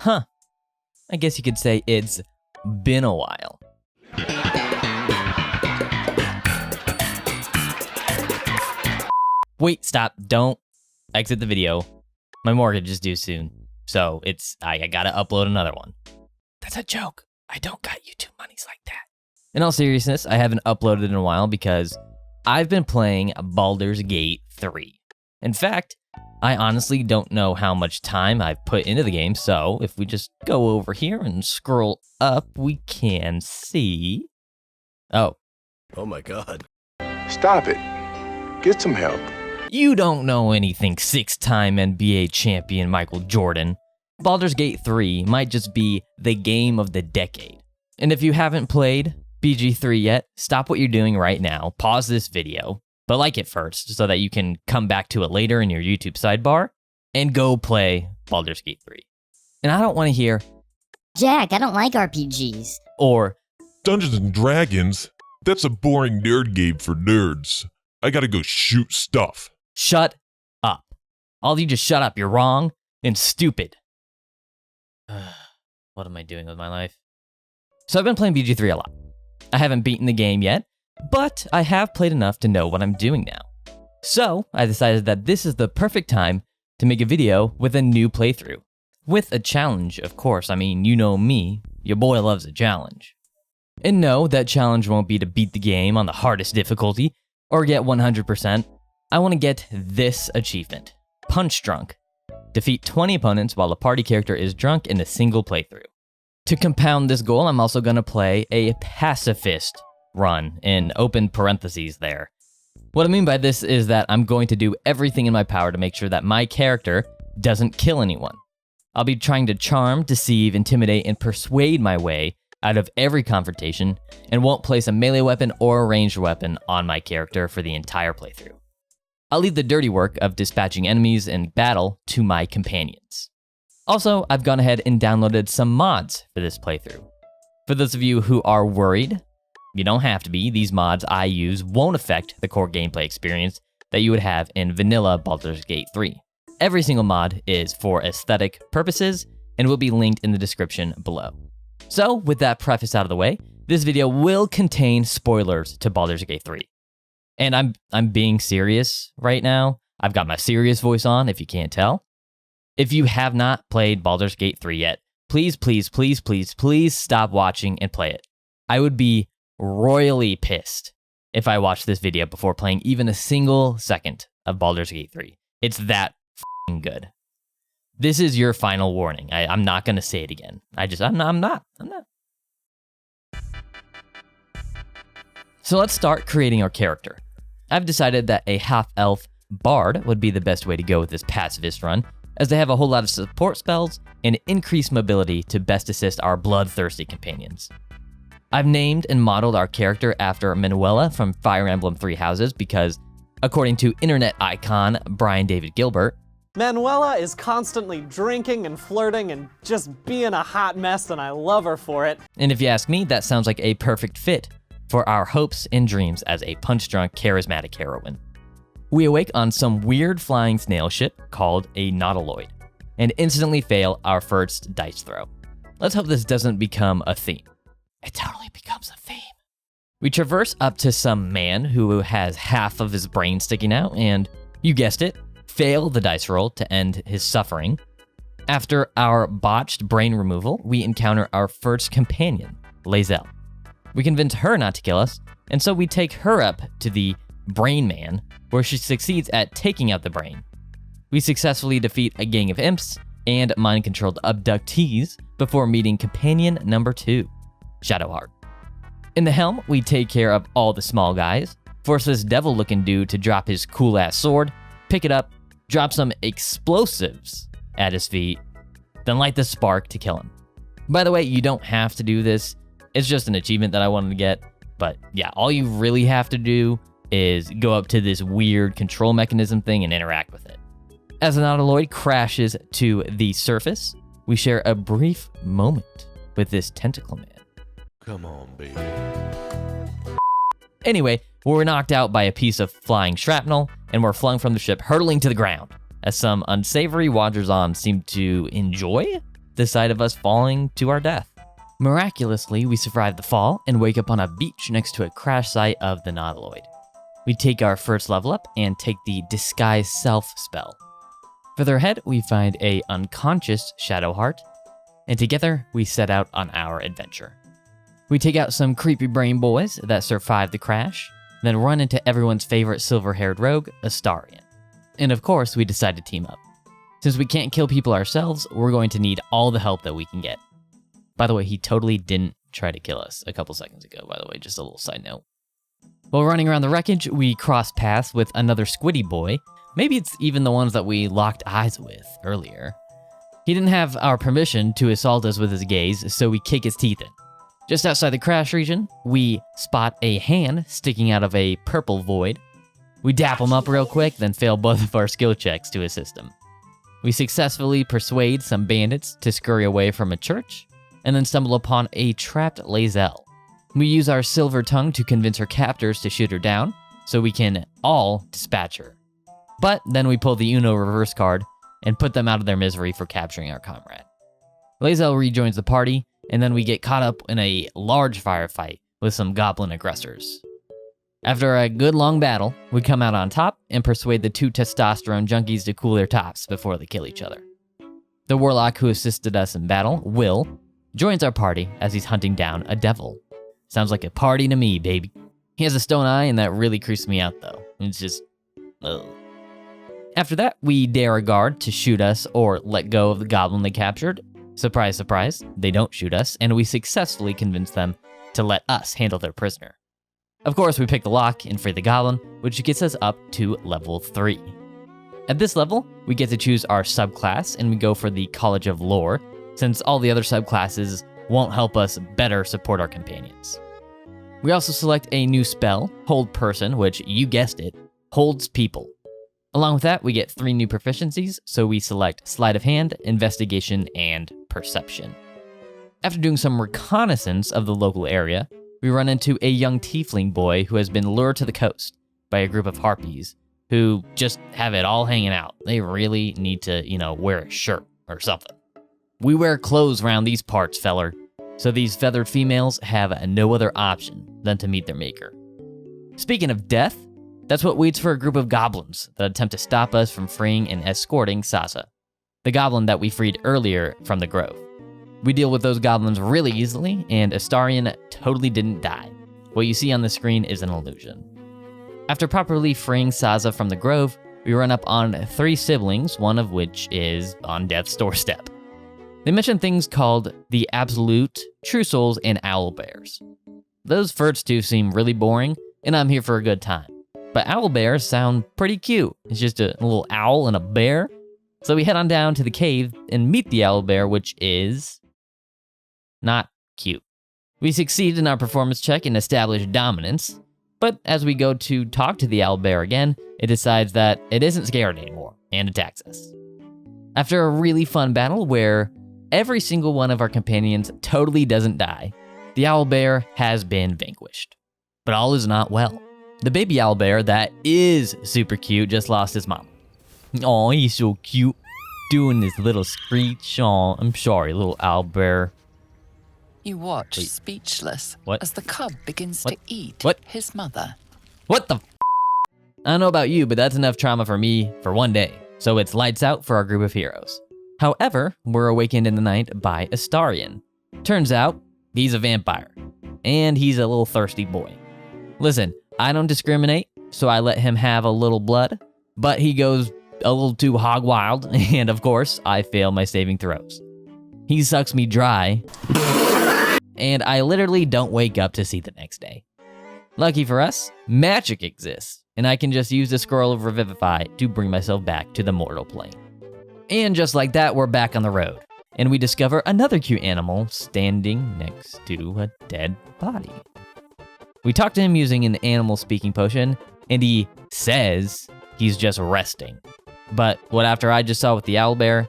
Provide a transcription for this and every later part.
Huh. I guess you could say it's been a while. Wait, stop, don't exit the video. My mortgage is due soon, so I gotta upload another one. That's a joke. I don't got YouTube monies like that. In all seriousness, I haven't uploaded in a while because I've been playing Baldur's Gate 3. In fact, I honestly don't know how much time I've put into the game, so if we just go over here and scroll up, we can see... Oh my god. Stop it. Get some help. You don't know anything, 6-time NBA champion Michael Jordan. Baldur's Gate 3 might just be the game of the decade. And if you haven't played BG3 yet, stop what you're doing right now, pause this video, but like it first so that you can come back to it later in your YouTube sidebar and go play Baldur's Gate 3. And I don't want to hear, Jack, I don't like RPGs. Or, Dungeons and Dragons? That's a boring nerd game for nerds. I gotta go shoot stuff. shut up. All of you just shut up. You're wrong and stupid. What am I doing with my life? So I've been playing BG3 a lot. I haven't beaten the game yet, but I have played enough to know what I'm doing now. So I decided that this is the perfect time to make a video with a new playthrough. With a challenge, of course. I mean, you know me, your boy loves a challenge. And no, that challenge won't be to beat the game on the hardest difficulty or get 100%. I want to get this achievement, Punch Drunk. Defeat 20 opponents while a party character is drunk in a single playthrough. To compound this goal, I'm also going to play a pacifist run, in open parentheses there. What I mean by this is that I'm going to do everything in my power to make sure that my character doesn't kill anyone. I'll be trying to charm, deceive, intimidate, and persuade my way out of every confrontation, and won't place a melee weapon or a ranged weapon on my character for the entire playthrough. I'll leave the dirty work of dispatching enemies in battle to my companions. Also, I've gone ahead and downloaded some mods for this playthrough. For those of you who are worried, you don't have to be. These mods I use won't affect the core gameplay experience that you would have in vanilla Baldur's Gate 3. Every single mod is for aesthetic purposes and will be linked in the description below. So, with that preface out of the way, this video will contain spoilers to Baldur's Gate 3. And I'm being serious right now. I've got my serious voice on, if you can't tell. If you have not played Baldur's Gate 3 yet, please, please, please, please, please stop watching and play it. I would be royally pissed if I watched this video before playing even a single second of Baldur's Gate 3. It's that f***ing good. This is your final warning. I'm not going to say it again. I'm not. So let's start creating our character. I've decided that a half-elf bard would be the best way to go with this pacifist run, as they have a whole lot of support spells and increased mobility to best assist our bloodthirsty companions. I've named and modeled our character after Manuela from Fire Emblem Three Houses because, according to internet icon Brian David Gilbert, Manuela is constantly drinking and flirting and just being a hot mess, and I love her for it. And if you ask me, that sounds like a perfect fit for our hopes and dreams as a punch-drunk, charismatic heroine. We awake on some weird flying snail ship called a nautiloid, and instantly fail our first dice throw. Let's hope this doesn't become a theme. It totally becomes a theme. We traverse up to some man who has half of his brain sticking out, and, you guessed it, fail the dice roll to end his suffering. After our botched brain removal, we encounter our first companion, 𝐲𝐿. We convince her not to kill us, and so we take her up to the Brain Man, where she succeeds at taking out the brain. We successfully defeat a gang of imps and mind-controlled abductees before meeting companion number 2, Shadowheart. In the helm, we take care of all the small guys, force this devil-looking dude to drop his cool-ass sword, pick it up, drop some explosives at his feet, then light the spark to kill him. By the way, you don't have to do this. It's just an achievement that I wanted to get. But yeah, all you really have to do is go up to this weird control mechanism thing and interact with it. As an nautiloid crashes to the surface, we share a brief moment with this tentacle man. Come on, baby. Anyway, we're knocked out by a piece of flying shrapnel, and we're flung from the ship, hurtling to the ground, as some unsavory watchers-on seem to enjoy the sight of us falling to our death. Miraculously, we survive the fall and wake up on a beach next to a crash site of the Nautiloid. We take our first level up and take the Disguise Self spell. Further ahead, we find a unconscious Shadow Heart, and together we set out on our adventure. We take out some creepy brain boys that survived the crash, then run into everyone's favorite silver-haired rogue, Astarion. And of course, we decide to team up. Since we can't kill people ourselves, we're going to need all the help that we can get. By the way, he totally didn't try to kill us a couple seconds ago, by the way, just a little side note. While running around the wreckage, we cross paths with another squiddy boy. Maybe it's even the ones that we locked eyes with earlier. He didn't have our permission to assault us with his gaze, so we kick his teeth in. Just outside the crash region, we spot a hand sticking out of a purple void. We dap him up real quick, then fail both of our skill checks to assist him. We successfully persuade some bandits to scurry away from a church, and then stumble upon a trapped 𝐲𝐿. We use our silver tongue to convince her captors to shoot her down, so we can all dispatch her. But then we pull the Uno reverse card and put them out of their misery for capturing our comrade. 𝐲𝐿 rejoins the party, and then we get caught up in a large firefight with some goblin aggressors. After a good long battle, we come out on top and persuade the two testosterone junkies to cool their tops before they kill each other. The warlock who assisted us in battle, Will, joins our party as he's hunting down a devil. Sounds like a party to me, baby. He has a stone eye, and that really creeps me out, though. It's just, ugh. After that, we dare a guard to shoot us or let go of the goblin they captured. Surprise, surprise, they don't shoot us, and we successfully convince them to let us handle their prisoner. Of course, we pick the lock and free the goblin, which gets us up to level 3. At this level, we get to choose our subclass, and we go for the College of Lore, since all the other subclasses won't help us better support our companions. We also select a new spell, Hold Person, which, you guessed it, holds people. Along with that, we get 3 new proficiencies, so we select Sleight of Hand, Investigation, and Perception. After doing some reconnaissance of the local area, we run into a young tiefling boy who has been lured to the coast by a group of harpies who just have it all hanging out. They really need to, wear a shirt or something. We wear clothes around these parts, feller, so these feathered females have no other option than to meet their maker. Speaking of death, that's what waits for a group of goblins that attempt to stop us from freeing and escorting Sasa, the goblin that we freed earlier from the grove. We deal with those goblins really easily, and Astarion totally didn't die. What you see on the screen is an illusion. After properly freeing Sasa from the grove, we run up on 3 siblings, one of which is on death's doorstep. They mention things called the Absolute, True Souls, and Owl Bears. Those first 2 seem really boring, and I'm here for a good time. But owl bears sound pretty cute. It's just a little owl and a bear. So we head on down to the cave and meet the owl bear, which is not cute. We succeed in our performance check and establish dominance, but as we go to talk to the owl bear again, it decides that it isn't scared anymore and attacks us. After a really fun battle where every single one of our companions totally doesn't die, the owl bear has been vanquished. But all is not well. The baby owl bear that is super cute just lost his mom. Oh, he's so cute, doing this little screech. Oh, I'm sorry, little owl bear. You watch speechless What? as the cub begins What? to eat What? his mother. What the f? I don't know about you, but that's enough trauma for me for one day. So it's lights out for our group of heroes. However, we're awakened in the night by Astarion. Turns out, he's a vampire. And he's a little thirsty boy. Listen, I don't discriminate, so I let him have a little blood, but he goes a little too hog wild, and of course, I fail my saving throws. He sucks me dry, and I literally don't wake up to see the next day. Lucky for us, magic exists, and I can just use the scroll of Revivify to bring myself back to the mortal plane. And just like that, we're back on the road, and we discover another cute animal standing next to a dead body. We talk to him using an animal speaking potion, and he says he's just resting. But what after I just saw with the owlbear,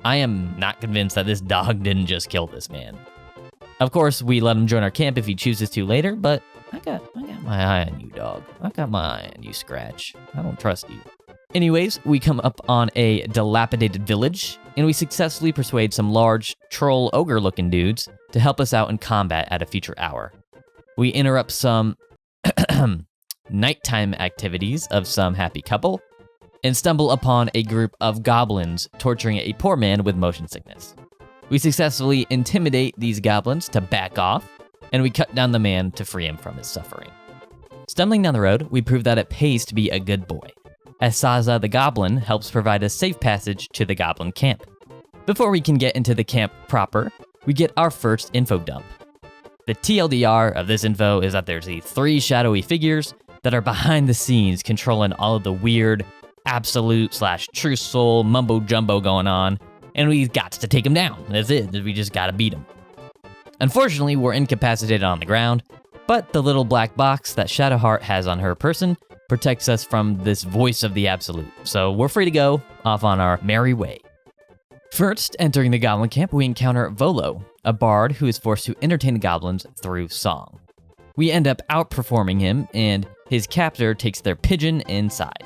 I am not convinced that this dog didn't just kill this man. Of course, we let him join our camp if he chooses to later, but I got my eye on you, dog. I got my eye on you, Scratch. I don't trust you. Anyways, we come up on a dilapidated village, and we successfully persuade some large, troll ogre-looking dudes to help us out in combat at a future hour. We interrupt some nighttime activities of some happy couple, and stumble upon a group of goblins torturing a poor man with motion sickness. We successfully intimidate these goblins to back off, and we cut down the man to free him from his suffering. Stumbling down the road, we prove that it pays to be a good boy, as Saza the Goblin helps provide a safe passage to the Goblin camp. Before we can get into the camp proper, we get our first info dump. The TLDR of this info is that there's these 3 shadowy figures that are behind the scenes controlling all of the weird, absolute/true soul mumbo jumbo going on, and we got to take them down. That's it, we just gotta beat them. Unfortunately, we're incapacitated on the ground, but the little black box that Shadowheart has on her person protects us from this voice of the absolute, so we're free to go off on our merry way. First, entering the goblin camp, we encounter Volo, a bard who is forced to entertain the goblins through song. We end up outperforming him, and his captor takes their pigeon inside.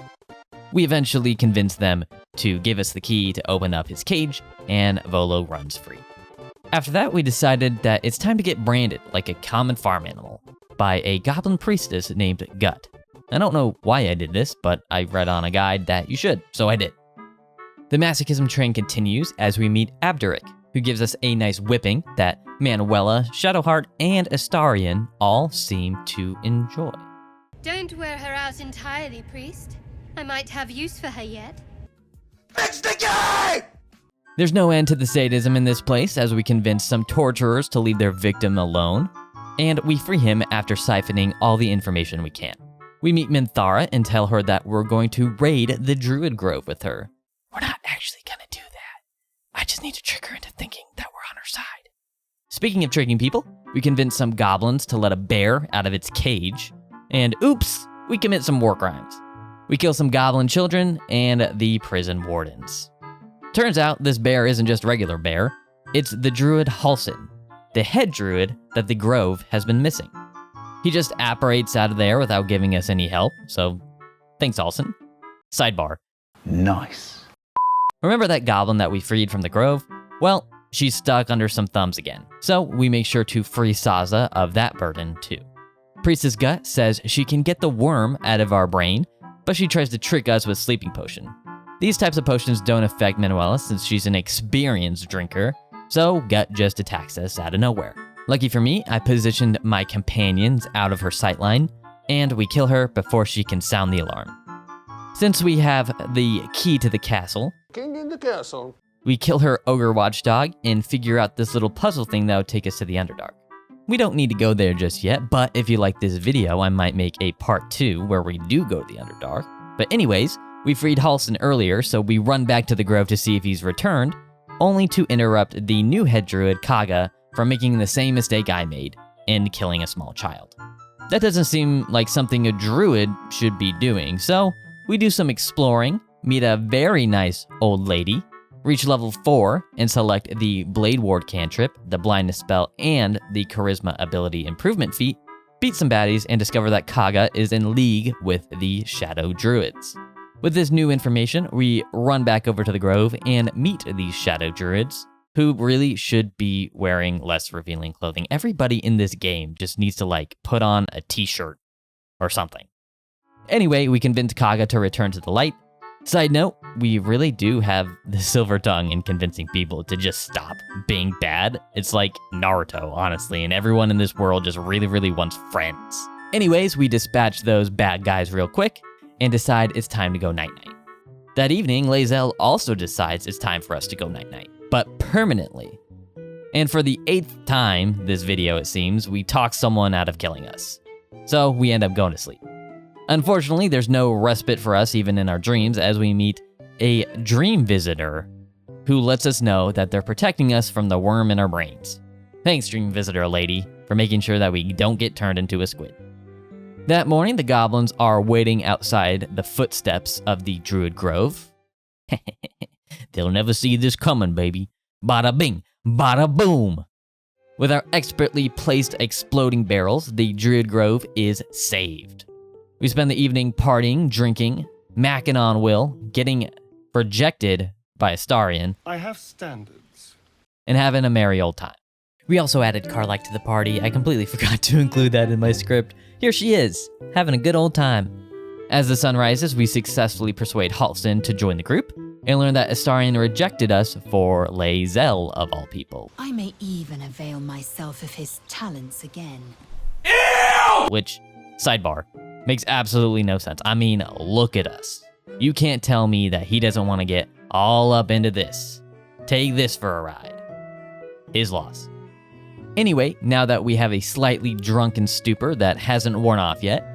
We eventually convince them to give us the key to open up his cage, and Volo runs free. After that, we decided that it's time to get branded like a common farm animal by a goblin priestess named Gut. I don't know why I did this, but I read on a guide that you should, so I did. The masochism train continues as we meet Abduric, who gives us a nice whipping that Manuela, Shadowheart, and Astarion all seem to enjoy. Don't wear her out entirely, priest. I might have use for her yet. There's no end to the sadism in this place as we convince some torturers to leave their victim alone, and we free him after siphoning all the information we can. We meet Minthara and tell her that we're going to raid the Druid Grove with her. We're not actually gonna do that. I just need to trick her into thinking that we're on her side. Speaking of tricking people, we convince some goblins to let a bear out of its cage, and oops, we commit some war crimes. We kill some goblin children and the prison wardens. Turns out this bear isn't just regular bear, it's the druid Halsin, the head druid that the grove has been missing. He just apparates out of there without giving us any help, so thanks Halsin. Sidebar. Nice. Remember that goblin that we freed from the grove? Well, she's stuck under some thumbs again, so we make sure to free Saza of that burden too. Priestess Gut says she can get the worm out of our brain, but she tries to trick us with sleeping potion. These types of potions don't affect Manuela since she's an experienced drinker, so Gut just attacks us out of nowhere. Lucky for me, I positioned my companions out of her sightline, and we kill her before she can sound the alarm. Since we have the key to the castle, King in the castle. we kill her ogre watchdog and figure out this little puzzle thing that would take us to the Underdark. We don't need to go there just yet, but if you like this video, I might make a part 2 where we do go to the Underdark. But anyways, we freed Halsin earlier, so we run back to the grove to see if he's returned, only to interrupt the new head druid, Kaga, from making the same mistake I made, and killing a small child. That doesn't seem like something a druid should be doing, so we do some exploring, meet a very nice old lady, reach level 4, and select the Blade Ward cantrip, the blindness spell, and the charisma ability improvement feat, beat some baddies, and discover that Kaga is in league with the Shadow Druids. With this new information, we run back over to the grove and meet these Shadow Druids, who really should be wearing less revealing clothing. Everybody in this game just needs to put on a t-shirt or something. Anyway, we convince Kaga to return to the light. Side note, we really do have the silver tongue in convincing people to just stop being bad. It's like Naruto, honestly, and everyone in this world just really wants friends. Anyways, we dispatch those bad guys real quick and decide it's time to go night-night. That evening, 𝐲𝐿 also decides it's time for us to go night-night, but permanently. And for the 8th time this video, it seems, we talk someone out of killing us. So we end up going to sleep. Unfortunately, there's no respite for us even in our dreams as we meet a dream visitor who lets us know that they're protecting us from the worm in our brains. Thanks, dream visitor lady, for making sure that we don't get turned into a squid. That morning, the goblins are waiting outside the footsteps of the Druid Grove. They'll never see this coming, baby. Bada bing, bada boom. With our expertly placed exploding barrels, the Druid Grove is saved. We spend the evening partying, drinking, macking on Will, getting rejected by Astarion, I have standards. and having a merry old time. We also added Karlach to the party. I completely forgot to include that in my script. Here she is, having a good old time. As the sun rises, we successfully persuade Halsin to join the group and learn that Astarion rejected us for 𝐲𝐵 of all people. I may even avail myself of his talents again. Which, sidebar, makes absolutely no sense. I mean, look at us. You can't tell me that he doesn't want to get all up into this. Take this for a ride. His loss. Anyway, now that we have a slightly drunken stupor that hasn't worn off yet,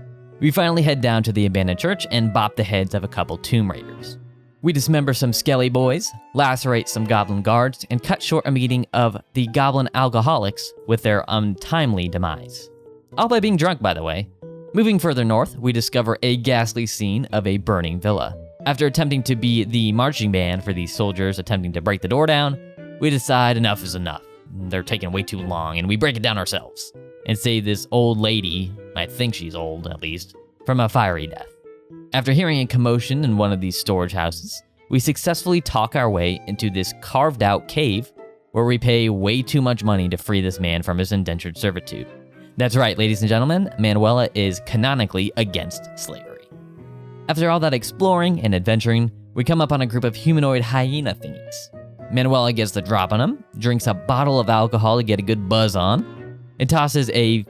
we finally head down to the abandoned church and bop the heads of a couple tomb raiders. We dismember some skelly boys, lacerate some goblin guards, and cut short a meeting of the goblin alcoholics with their untimely demise. All by being drunk, by the way. Moving further north, we discover a ghastly scene of a burning villa. After attempting to be the marching band for these soldiers attempting to break the door down, we decide enough is enough. They're taking way too long, and we break it down ourselves and save this old lady, I think she's old at least, from a fiery death. After hearing a commotion in one of these storage houses, we successfully talk our way into this carved out cave where we pay way too much money to free this man from his indentured servitude. That's right, ladies and gentlemen, Manuela is canonically against slavery. After all that exploring and adventuring, we come up on a group of humanoid hyena thingies. Manuela gets the drop on them, drinks a bottle of alcohol to get a good buzz on, and tosses a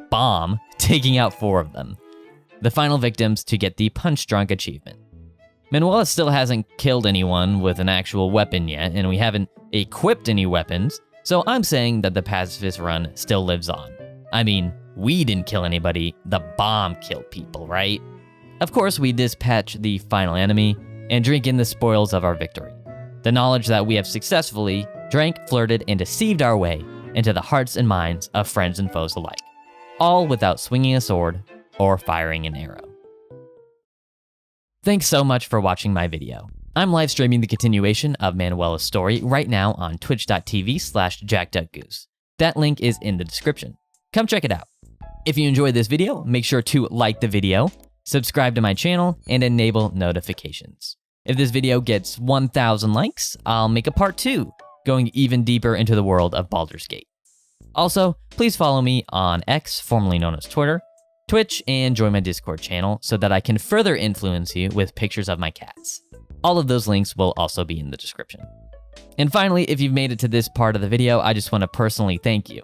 bomb, taking out 4 of them. The final victims to get the Punch Drunk achievement. Manuela still hasn't killed anyone with an actual weapon yet, and we haven't equipped any weapons, so I'm saying that the pacifist run still lives on. I mean, we didn't kill anybody, the bomb killed people, right? Of course, we dispatch the final enemy and drink in the spoils of our victory. The knowledge that we have successfully drank, flirted, and deceived our way into the hearts and minds of friends and foes alike. All without swinging a sword or firing an arrow. Thanks so much for watching my video. I'm live streaming the continuation of Manuela's story right now on twitch.tv/JackDuckGoose. That link is in the description. Come check it out. If you enjoyed this video, make sure to like the video, subscribe to my channel, and enable notifications. If this video gets 1,000 likes, I'll make a part 2, going even deeper into the world of Baldur's Gate. Also, please follow me on X, formerly known as Twitter, Twitch, and join my Discord channel so that I can further influence you with pictures of my cats. All of those links will also be in the description. And finally, if you've made it to this part of the video, I just want to personally thank you.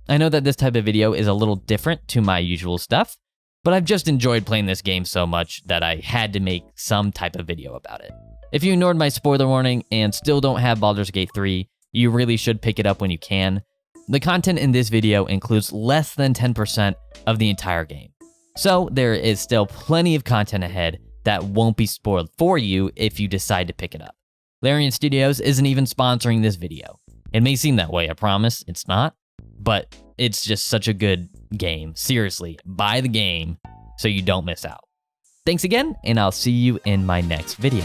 I know that this type of video is a little different to my usual stuff, but I've just enjoyed playing this game so much that I had to make some type of video about it. If you ignored my spoiler warning and still don't have Baldur's Gate 3, you really should pick it up when you can. The content in this video includes less than 10% of the entire game. So there is still plenty of content ahead that won't be spoiled for you if you decide to pick it up. Larian Studios isn't even sponsoring this video. It may seem that way, I promise, it's not. But it's just such a good game. Seriously, buy the game so you don't miss out. Thanks again, and I'll see you in my next video.